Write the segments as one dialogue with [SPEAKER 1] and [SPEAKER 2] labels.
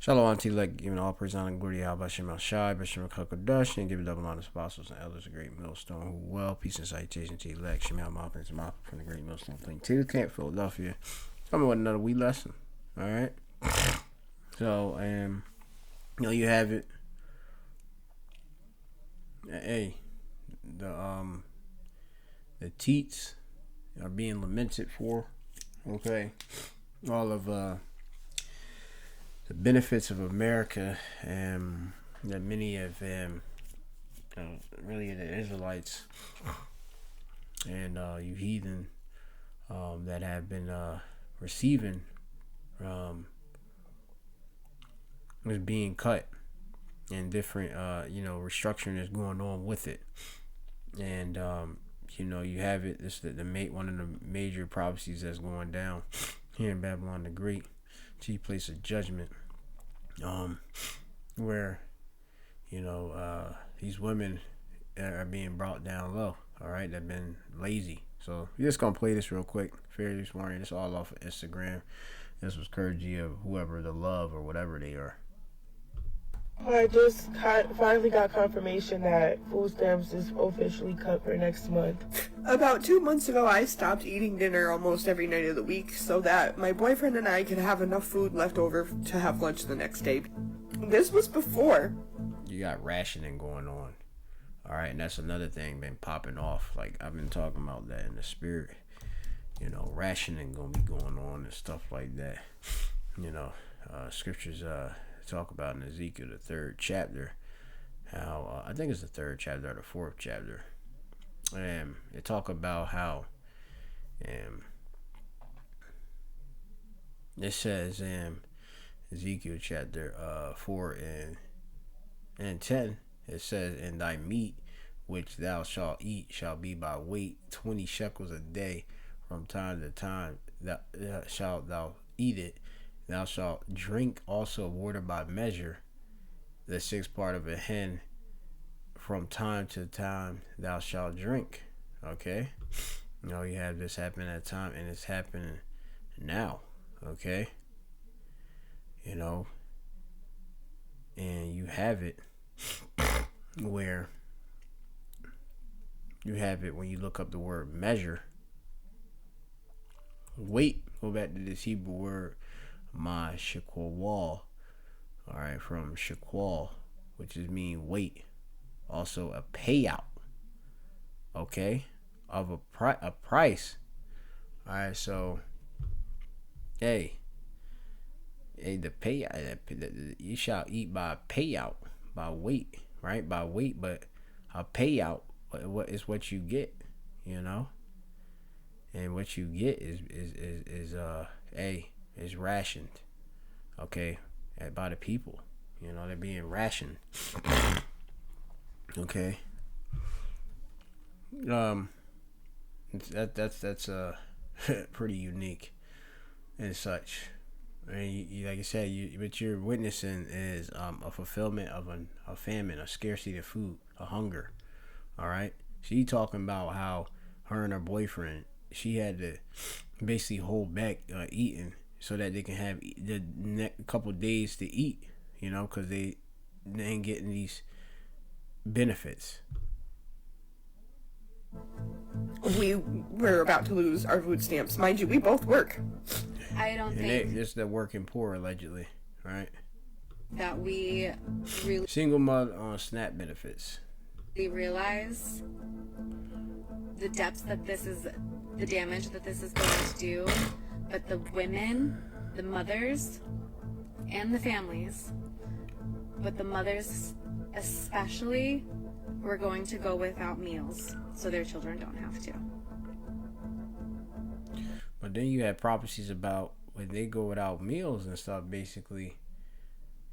[SPEAKER 1] Shalom to like giving all praise honor and glory to Yahweh Shem El Shai, Bishop Kakadash, and giving double honor to apostles and elders of Great Millstone who well, peace and salutation to elect Shem El Mop and Mop from the Great Millstone Plain Camp, Philadelphia. Coming with another wee lesson. Alright. So you have it. Hey, the teats are being lamented for. Okay. All of the benefits of America, that many of really the Israelites and you heathen that have been receiving is being cut, and different restructuring is going on with it. And you have it. This is one of the major prophecies that's going down here in Babylon the Great, chief place of judgment, where these women are being brought down low. All right, they've been lazy. So we're just gonna play this real quick. Fairly this morning. It's all off of Instagram. This was courtesy of whoever the love or whatever they are.
[SPEAKER 2] I just finally got confirmation that food stamps is officially cut for next month.
[SPEAKER 3] About 2 months ago, I stopped eating dinner almost every night of the week so that my boyfriend and I could have enough food left over to have lunch the next day. This was before.
[SPEAKER 1] You got rationing going on. All right, and that's another thing been popping off. Like, I've been talking about that in the spirit. Rationing gonna be going on and stuff like that. Scriptures talk about in Ezekiel, the 3rd chapter, how I think it's the 3rd chapter or the 4th chapter. They talk about how it says in Ezekiel chapter 4 and 10, it says, "And thy meat which thou shalt eat shall be by weight 20 shekels a day, from time to time that shalt thou eat it. Thou shalt drink also water by measure, the 6th part of a hin, from time to time thou shalt drink." Okay? You have this happening at a time, and it's happening now. Okay? And you have it where you have it when you look up the word measure. Weight, go back to this Hebrew word, my shekwal, all right, from shekwal, which is mean weight, also a payout, okay, of a price. All right, so the payout, you shall eat by payout, by weight, right, by weight, but a payout, what is what you get, and what you get is rationed, okay, by the people. They're being rationed. Okay. That's pretty unique and such. And like I said, what you're witnessing is a fulfillment of a famine, a scarcity of food, a hunger. All right. She talking about how her and her boyfriend, she had to basically hold back eating so that they can have the next couple days to eat, because they ain't getting these benefits.
[SPEAKER 3] We were about to lose our food stamps. Mind you, we both work.
[SPEAKER 4] I don't think
[SPEAKER 1] Just the working poor, allegedly, right?
[SPEAKER 4] that we really
[SPEAKER 1] Single mother on SNAP benefits.
[SPEAKER 4] realize the depths that this is, the damage that this is going to do. But the women, the mothers, and the families, but the mothers especially, were going to go without meals so their children don't have to.
[SPEAKER 1] But then you have prophecies about when they go without meals and stuff, basically,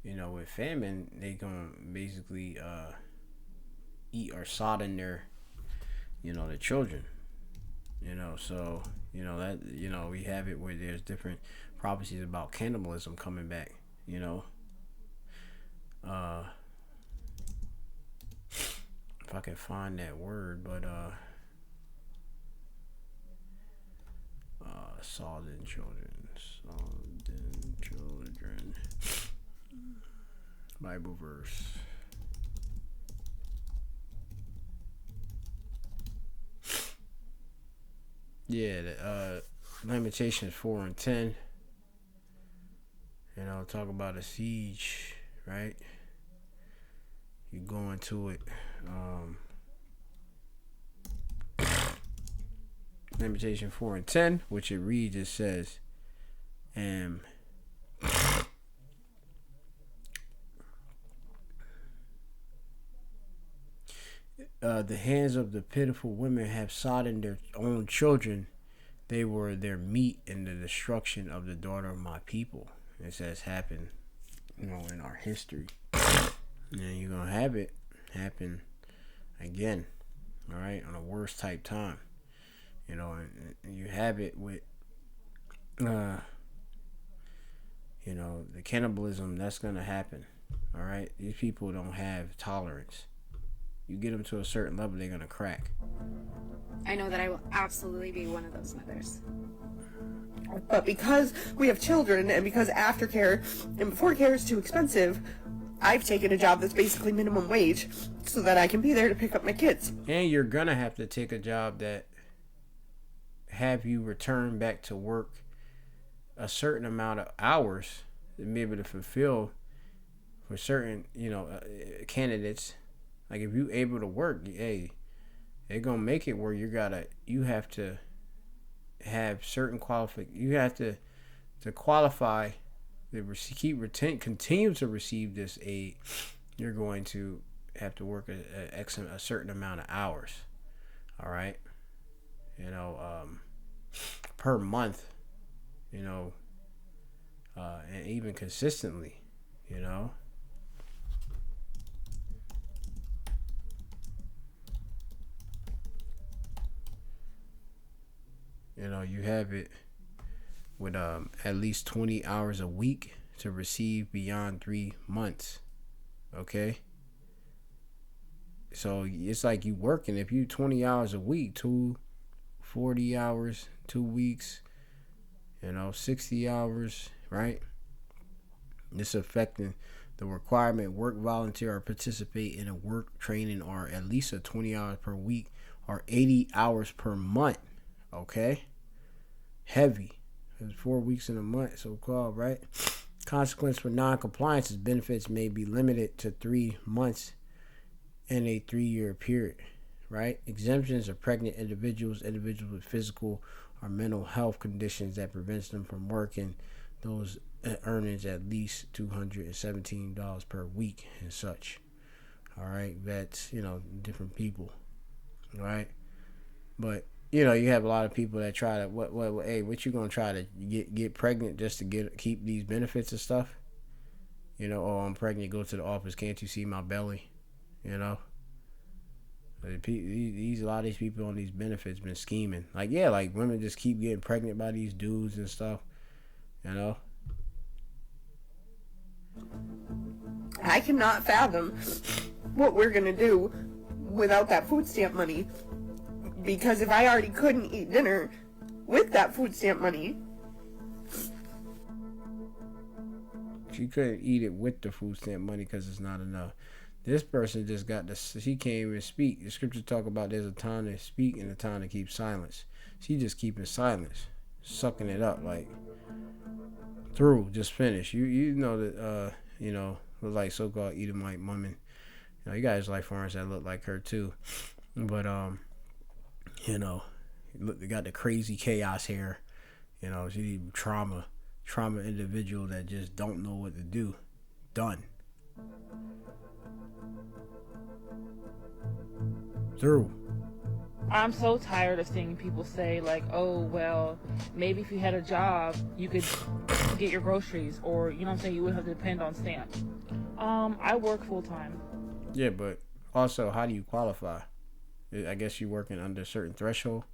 [SPEAKER 1] with famine, they gonna basically eat or sodden their, the children. So, that, we have it where there's different prophecies about cannibalism coming back, if I can find that word, but sodden children. Bible verse. Yeah, Lamentations 4 and 10. You know, talk about a siege, right? You go into it. Lamentation 4 and 10, which it reads, it says, the hands of the pitiful women have sodden their own children. They were their meat in the destruction of the daughter of my people. It says happen, you know, in our history. And you're going to have it happen again, all right, on a worst type time. You know, and you have it with, you know, the cannibalism that's going to happen, all right? These people don't have tolerance. You get them to a certain level, they're going to crack.
[SPEAKER 4] I know that I will absolutely be one of those mothers.
[SPEAKER 3] But because we have children and because aftercare and before care is too expensive, I've taken a job that's basically minimum wage so that I can be there to pick up my kids.
[SPEAKER 1] And you're going to have to take a job that have you return back to work a certain amount of hours to be able to fulfill for certain, you know, candidates. Like if you able to work, hey, they're going to make it where you have to have certain you have to qualify to continue to receive this aid. You're going to have to work a certain amount of hours, all right, you know, per month, you know, and even consistently, you know. You know, you have it with at least 20 hours a week to receive beyond 3 months. Okay? So it's like you working. If you 20 hours a week, 40 hours, 2 weeks, you know, 60 hours, right? This affecting the requirement work, volunteer, or participate in a work training or at least 20 hours per week or 80 hours per month. Okay, heavy. It's 4 weeks in a month, so called, right? Consequence for non-compliance is benefits may be limited to 3 months in a 3-year period, right? Exemptions are pregnant individuals with physical or mental health conditions that prevents them from working, those earnings at least $217 per week and such. All right, that's, you know, different people, all right? But you know, you have a lot of people that try to what you gonna try to get pregnant just to keep these benefits and stuff? You know, oh, I'm pregnant, go to the office, can't you see my belly? You know, a lot of these people on these benefits been scheming. Like, yeah, like women just keep getting pregnant by these dudes and stuff. You know,
[SPEAKER 3] I cannot fathom what we're gonna do without that food stamp money. Because if I already couldn't eat dinner with that food stamp money,
[SPEAKER 1] she couldn't eat it with the food stamp money because it's not enough. This person just got she can't even speak. The scriptures talk about there's a time to speak and a time to keep silence. She just keeping silence, sucking it up like through, just finish. You know that you know, look like so-called Edomite women. You know, you guys like foreigners that look like her too, but you know, look, they got the crazy chaos hair. You know, she trauma individual that just don't know what to do. Done. Through.
[SPEAKER 2] I'm so tired of seeing people say like, oh, well, maybe if you had a job, you could get your groceries, or, you know what I'm saying, you wouldn't have to depend on stamps. I work full time.
[SPEAKER 1] Yeah, but also, how do you qualify? I guess you're working under a certain threshold.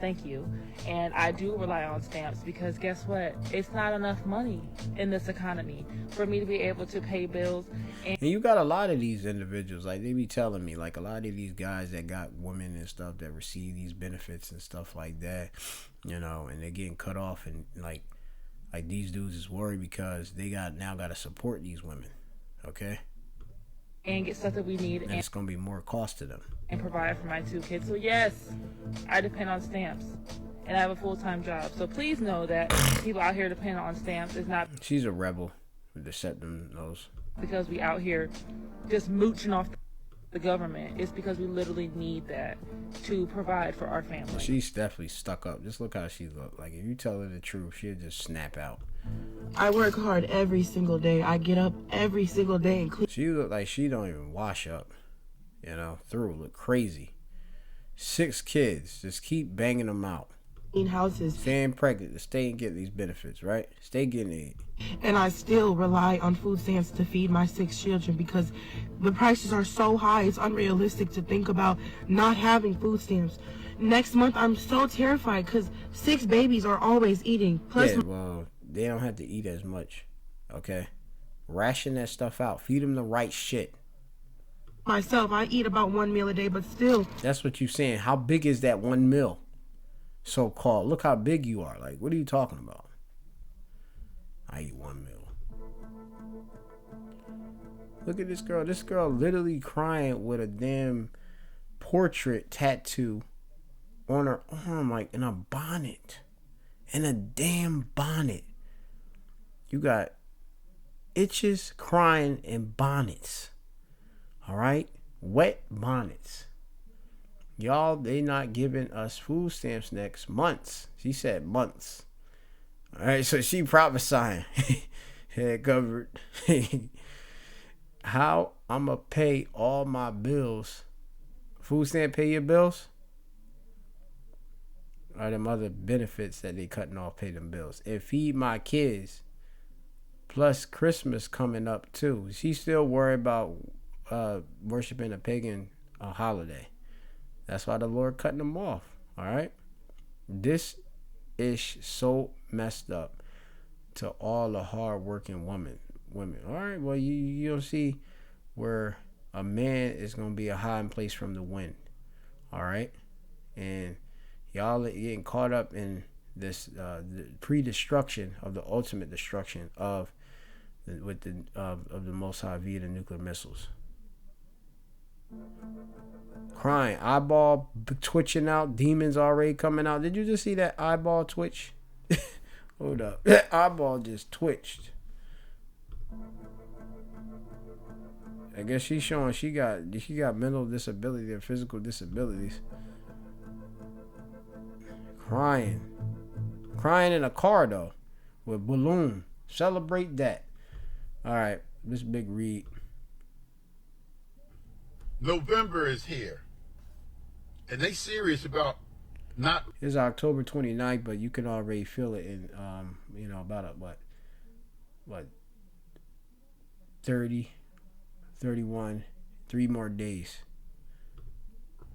[SPEAKER 2] Thank you. And I do rely on stamps because guess what? It's not enough money in this economy for me to be able to pay bills.
[SPEAKER 1] And you got a lot of these individuals, like they be telling me, like a lot of these guys that got women and stuff that receive these benefits and stuff like that, you know, and they're getting cut off, and like these dudes is worried because they now got to support these women. okay?
[SPEAKER 2] and get stuff that we need
[SPEAKER 1] And it's going to be more cost to them.
[SPEAKER 2] and provide for my 2 kids. So yes, I depend on stamps, and I have a full-time job. So please know that people out here depend on stamps. It's not
[SPEAKER 1] She's a rebel with the set them nose.
[SPEAKER 2] because we out here just mooching off the government. It's because we literally need that to provide for our family.
[SPEAKER 1] She's definitely stuck up. Just look how she look. Like, if you tell her the truth, she'll just snap out.
[SPEAKER 5] I work hard every single day. I get up every single day and clean
[SPEAKER 1] She look like she don't even wash up. You know, look crazy. 6 kids. Just keep banging them out.
[SPEAKER 5] houses,
[SPEAKER 1] Staying pregnant to stay and get these benefits, right? Stay getting it.
[SPEAKER 5] and I still rely on food stamps to feed my 6 children because the prices are so high. It's unrealistic to think about not having food stamps. Next month, I'm so terrified because 6 babies are always eating. Plus,
[SPEAKER 1] Yeah, well, they don't have to eat as much, okay? Ration that stuff out. Feed them the right shit.
[SPEAKER 5] myself, I eat about 1 meal a day, but still,
[SPEAKER 1] That's what you're saying. How big is that 1 meal? So-called. Look how big you are. Like, what are you talking about? I eat 1 meal. Look at this girl. This girl literally crying with a damn portrait tattoo on her arm, like in a bonnet. In a damn bonnet. You got itches, crying, and bonnets. Alright? Wet bonnets. Y'all, they not giving us food stamps next months. She said months. Alright, so she prophesying. Head covered. How I'ma pay all my bills? Food stamp pay your bills? Or them other benefits that they cutting off pay them bills? And feed my kids. Plus Christmas coming up too. She still worried about worshiping a pagan holiday. That's why the Lord cutting them off. Alright? This is so messed up to all the hard working women. Alright, well you'll see where a man is gonna be a hiding place from the wind. Alright? And y'all are getting caught up in this the pre-destruction of the ultimate destruction of the Most High via the nuclear missiles. Crying, eyeball twitching out, demons already coming out. Did you just see that eyeball twitch? Hold up, that eyeball just twitched. I guess she's showing she got mental disability or physical disabilities. Crying in a car though, with balloon. Celebrate that. All right, this big read.
[SPEAKER 6] November is here, and they serious about not.
[SPEAKER 1] It's October 29th, but you can already feel it in about what 30, 31, 3 more days.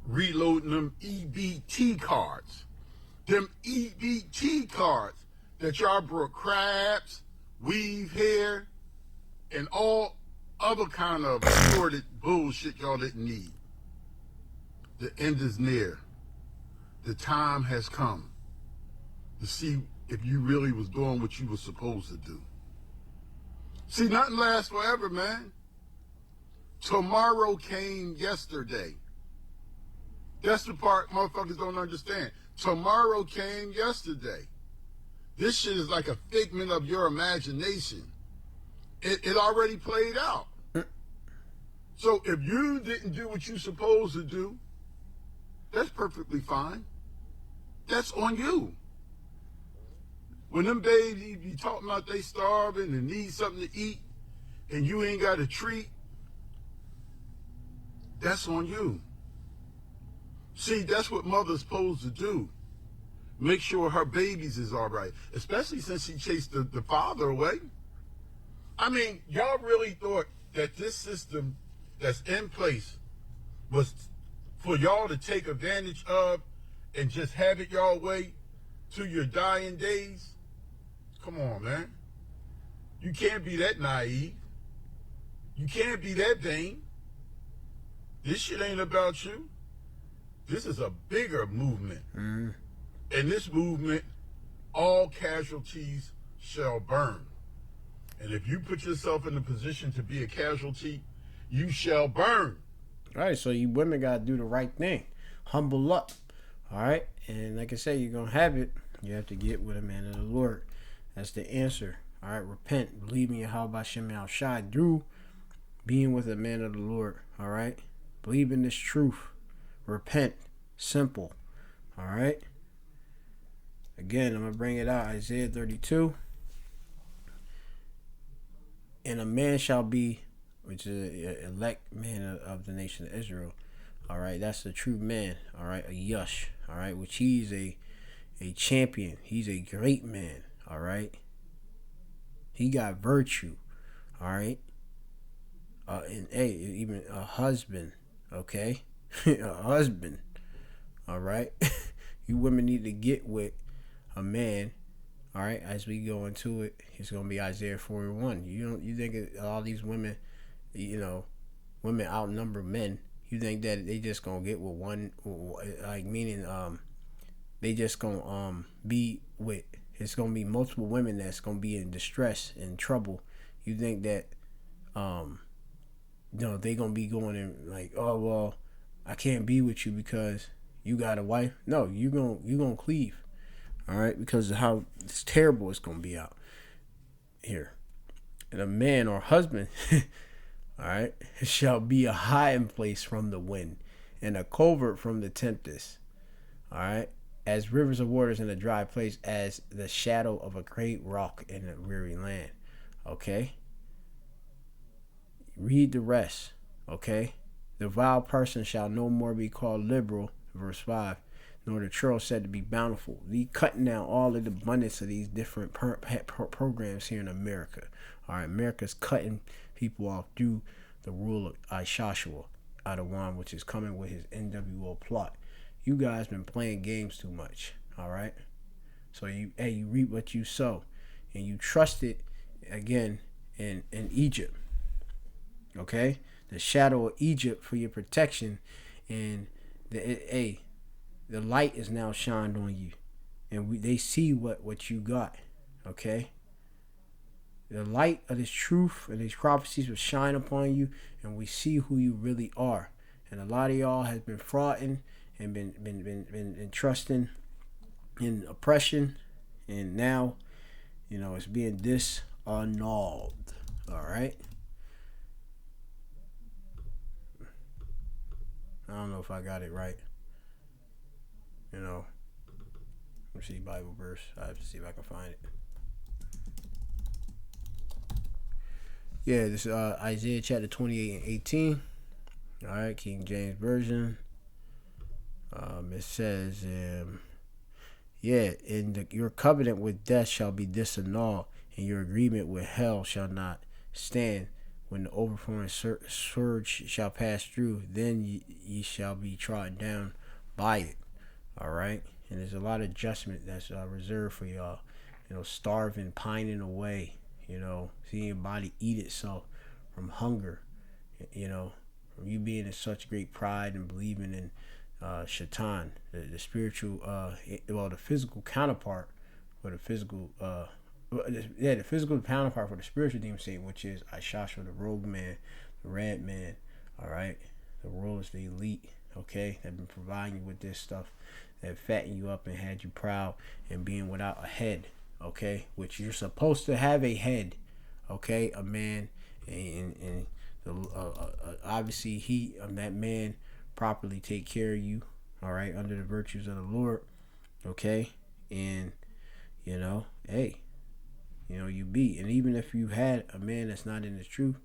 [SPEAKER 6] Reloading them EBT cards. Them EBT cards that y'all brought crabs, weave hair, and all other kind of assorted bullshit y'all didn't need. The end is near. The time has come to see if you really was doing what you were supposed to do. See, nothing lasts forever, man. Tomorrow came yesterday. That's the part motherfuckers don't understand. Tomorrow came yesterday. This shit is like a figment of your imagination. It already played out. So if you didn't do what you're supposed to do, that's perfectly fine. That's on you. When them babies be talking about they starving and need something to eat, and you ain't got a treat, that's on you. See, that's what mother's supposed to do. Make sure her babies is all right, especially since she chased the father away. I mean, y'all really thought that this system that's in place was for y'all to take advantage of and just have it y'all way to your dying days? Come on, man. You can't be that naive. You can't be that vain. This shit ain't about you. This is a bigger movement.
[SPEAKER 1] Mm-hmm.
[SPEAKER 6] And this movement, all casualties shall burn. And if you put yourself in a position to be a casualty, you shall burn.
[SPEAKER 1] All right, so you women got to do the right thing. Humble up. All right? And like I said, you're going to have it. You have to get with a man of the Lord. That's the answer. All right? Repent. Believe in Yahweh Shem Shai through being with a man of the Lord. All right? Believe in this truth. Repent. Simple. All right? Again, I'm going to bring it out. Isaiah 32. And a man shall be, which is an elect man of the nation of Israel. All right, that's the true man. All right, a yush. All right, which he's a champion. He's a great man. All right, he got virtue. All right, and even a husband. Okay, a husband. All right, you women need to get with a man. All right, as we go into it, it's gonna be Isaiah 41. You think all these women, women outnumber men? You think that they just gonna get with one, like meaning they just gonna be with? It's gonna be multiple women that's gonna be in distress and trouble. You think that they gonna be going in like, oh well, I can't be with you because you got a wife? No, you gonna cleave. All right, because of how it's terrible it's gonna be out here. And a man or husband, all right, shall be a hiding place from the wind and a covert from the tempest. All right, as rivers of waters in a dry place, as the shadow of a great rock in a weary land. Okay, read the rest. Okay, the vile person shall no more be called liberal. Verse 5. Nor the churl said to be bountiful. We cutting down all of the abundance of these different programs here in America. All right, America's cutting people off through the rule of Ishashua Adawan, which is coming with his NWO plot. You guys been playing games too much. All right, so you reap what you sow, and you trusted again in Egypt. Okay, the shadow of Egypt for your protection, and the light is now shined on you, and they see what you got. Okay, the light of this truth and these prophecies will shine upon you, and we see who you really are. And a lot of y'all has been frauding and been trusting in oppression, and now it's being disannulled. All right, I don't know if I got it right. Let me see Bible verse. I have to see if I can find it. Yeah, this is Isaiah chapter 28 and 18. All right, King James Version. It says, your covenant with death shall be disannulled, and your agreement with hell shall not stand. When the overflowing surge shall pass through, then ye shall be trodden down by it. All right, and there's a lot of adjustment that's reserved for y'all. Starving, pining away. Seeing your body eat itself from hunger. From you being in such great pride and believing in Shaitan, the spiritual, the physical counterpart for the physical, the physical counterpart for the spiritual demon Satan, which is Ishashua, the rogue man, the red man. All right, the rulers, the elite. Okay, they've been providing you with this stuff that fattened you up and had you proud and being without a head. Okay, which you're supposed to have a head. Okay, a man, and obviously that man properly take care of you. All right, under the virtues of the Lord. Okay, and you be, and even if you had a man that's not in the truth,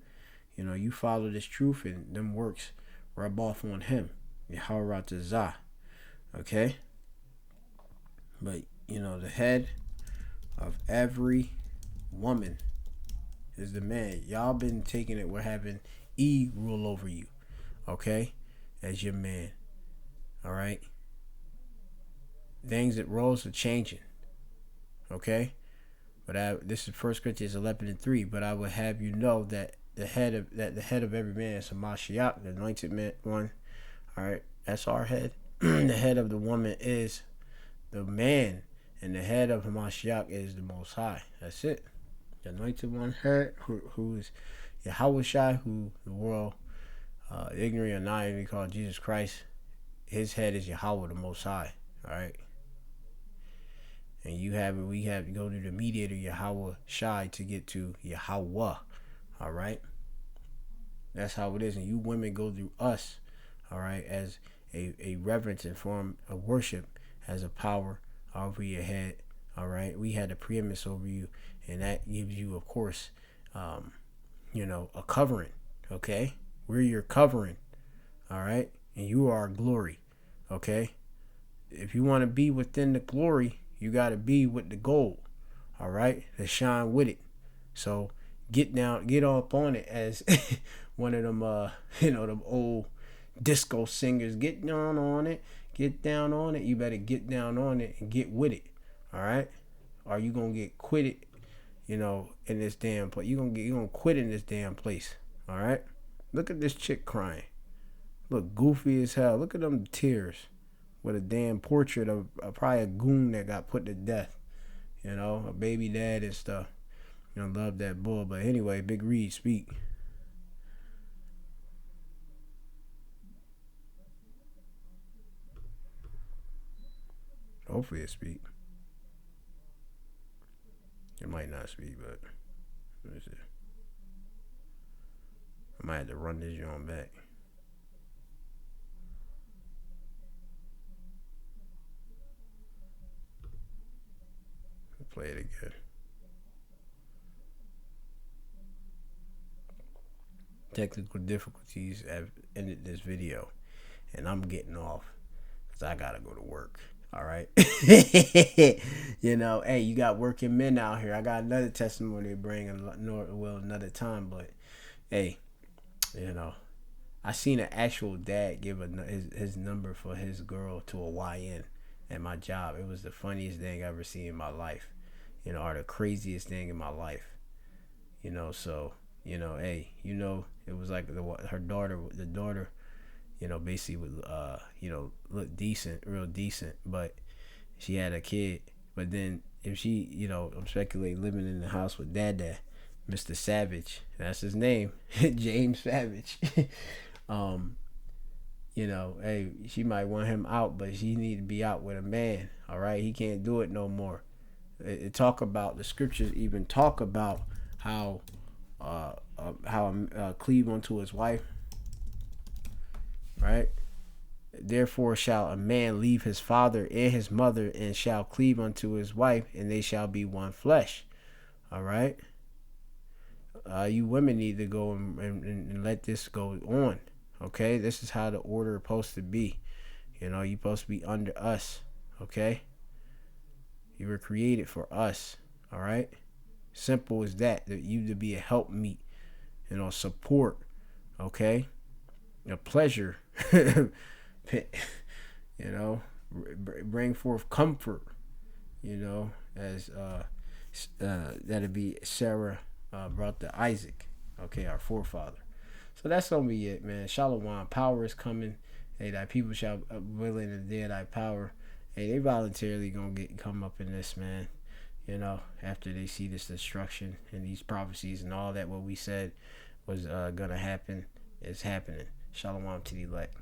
[SPEAKER 1] you follow this truth and them works rub off on him. Yahweh. Okay? But, the head of every woman is the man. Y'all been taking it. We're having rule over you. Okay? As your man. All right? Things that roles are changing. Okay? But this is 1 Corinthians 11:3. But I would have you know that the head of every man is a Mashiach, the anointed man one. All right, that's our head. The head of the woman is the man, and the head of Hamashiach is the Most High. That's it. The anointed one head, who is Yahweh Shai, who the world, ignorant or not even called Jesus Christ. His head is Yahweh the Most High. All right. And we have to go to the mediator Yahweh Shai to get to Yahweh. All right. That's how it is. And you women go through us, all right, as a reverence and form of worship, as a power over your head. All right. We had a preeminence over you, and that gives you, of course, a covering. Okay. We're your covering. All right. And you are our glory. Okay. If you want to be within the glory, you got to be with the gold. All right. To shine with it. So get up on it, as one of them, them old disco singers. Get down on it. Get down on it. You better get down on it and get with it. All right. Or you going to get quitted, in this damn place. You going to quit in this damn place. All right. Look at this chick crying. Look goofy as hell. Look at them tears. With a damn portrait of probably a goon that got put to death. A baby dad and stuff. Love that bull. But anyway, Big Reed, speak. Hopefully it speak. It might not speak, but let me see. I might have to run this joint back. Play it again. Technical difficulties have ended this video, and I'm getting off because I gotta go to work. All right. Hey, you got working men out here. I got another testimony to bring another time, but hey, I seen an actual dad give his number for his girl to a YN at my job. It was the funniest thing I ever seen in my life. Or the craziest thing in my life. So, hey, it was like the daughter, basically would, look decent, real decent, but she had a kid. But then if she, I'm speculating, living in the house with Dada, Mr. Savage, that's his name, James Savage. Hey, she might want him out, but she need to be out with a man. All right, he can't do it no more. The scriptures even talk about how cleave unto his wife, right? Therefore shall a man leave his father and his mother and shall cleave unto his wife, and they shall be one flesh. All right. You women need to go and let this go on. Okay, this is how the order is supposed to be. You're supposed to be under us. Okay. You were created for us, all right? Simple as that you to be a helpmeet, support, okay? A pleasure, bring forth comfort, as that'd be Sarah brought to Isaac, okay, our forefather. So that's gonna be it, man. Shalom, power is coming. Hey, thy people shall willing and dare thy power. Hey, they voluntarily gonna come up in this, man. After they see this destruction and these prophecies and all that what we said was gonna happen is happening. Shalom to the elect.